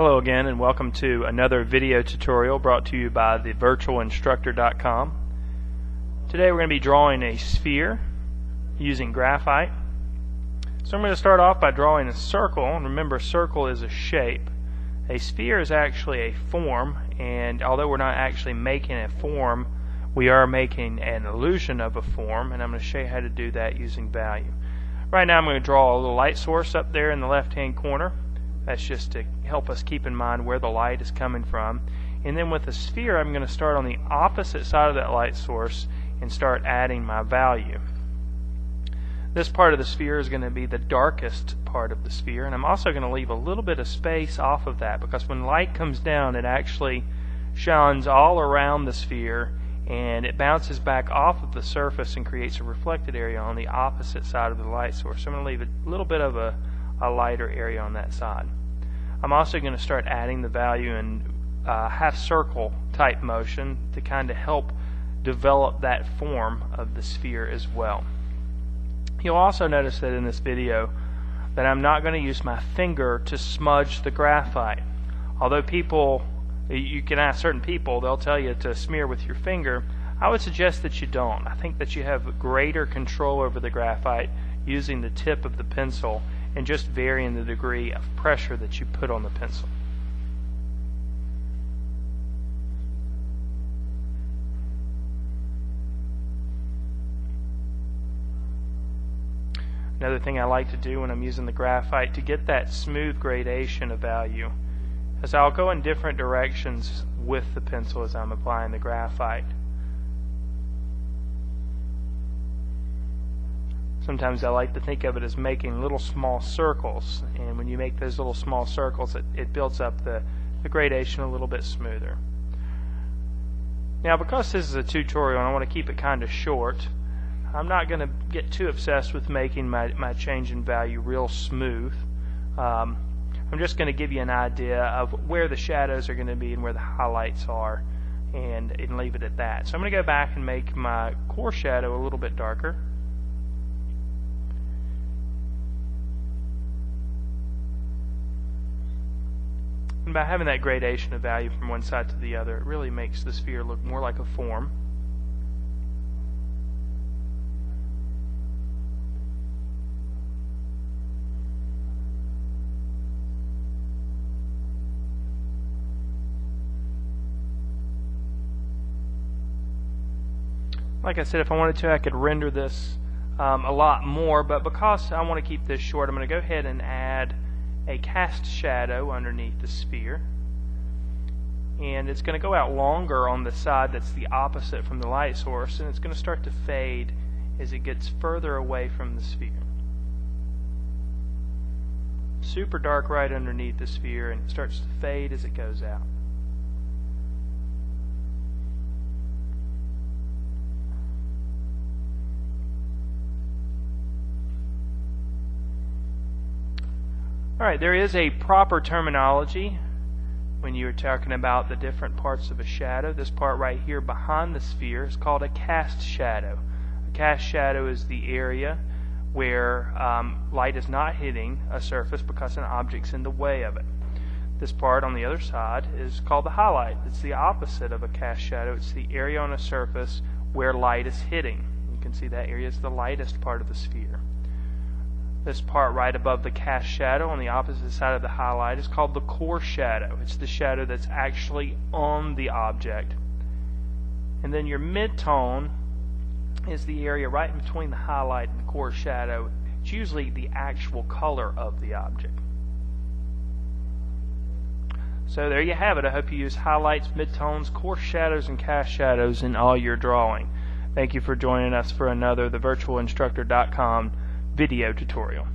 Hello again, and welcome to another video tutorial brought to you by the virtualinstructor.com. Today we're going to be drawing a sphere using graphite. So I'm going to start off by drawing a circle, and remember, a circle is a shape. A sphere is actually a form, and although we're not actually making a form, we are making an illusion of a form, and I'm going to show you how to do that using value. Right now I'm going to draw a little light source up there in the left hand corner. That's just to help us keep in mind where the light is coming from. And then with the sphere, I'm going to start on the opposite side of that light source and start adding my value. This part of the sphere is going to be the darkest part of the sphere, and I'm also going to leave a little bit of space off of that because when light comes down, it actually shines all around the sphere and it bounces back off of the surface and creates a reflected area on the opposite side of the light source. So I'm going to leave a little bit of a lighter area on that side. I'm also going to start adding the value in half circle type motion to kind of help develop that form of the sphere as well. You'll also notice that in this video that I'm not going to use my finger to smudge the graphite. Although you can ask certain people, they'll tell you to smear with your finger. I would suggest that you don't. I think that you have greater control over the graphite using the tip of the pencil and just varying the degree of pressure that you put on the pencil. Another thing I like to do when I'm using the graphite to get that smooth gradation of value is I'll go in different directions with the pencil as I'm applying the graphite. Sometimes I like to think of it as making little small circles, and when you make those little small circles, it builds up the gradation a little bit smoother. Now, because this is a tutorial and I want to keep it kind of short, I'm not going to get too obsessed with making my change in value real smooth. I'm just going to give you an idea of where the shadows are going to be and where the highlights are, and leave it at that. So I'm going to go back and make my core shadow a little bit darker. And by having that gradation of value from one side to the other, it really makes the sphere look more like a form. Like I said, if I wanted to, I could render this a lot more, but because I want to keep this short, I'm going to go ahead and add a cast shadow underneath the sphere, and it's going to go out longer on the side that's the opposite from the light source, and it's going to start to fade as it gets further away from the sphere. Super dark right underneath the sphere, and it starts to fade as it goes out. Alright, there is a proper terminology when you're talking about the different parts of a shadow. This part right here behind the sphere is called a cast shadow. A cast shadow is the area where light is not hitting a surface because an object's in the way of it. This part on the other side is called the highlight. It's the opposite of a cast shadow. It's the area on a surface where light is hitting. You can see that area is the lightest part of the sphere. This part right above the cast shadow on the opposite side of the highlight is called the core shadow. It's the shadow that's actually on the object. And then your mid-tone is the area right in between the highlight and the core shadow. It's usually the actual color of the object. So there you have it. I hope you use highlights, mid-tones, core shadows, and cast shadows in all your drawing. Thank you for joining us for another thevirtualinstructor.com video tutorial.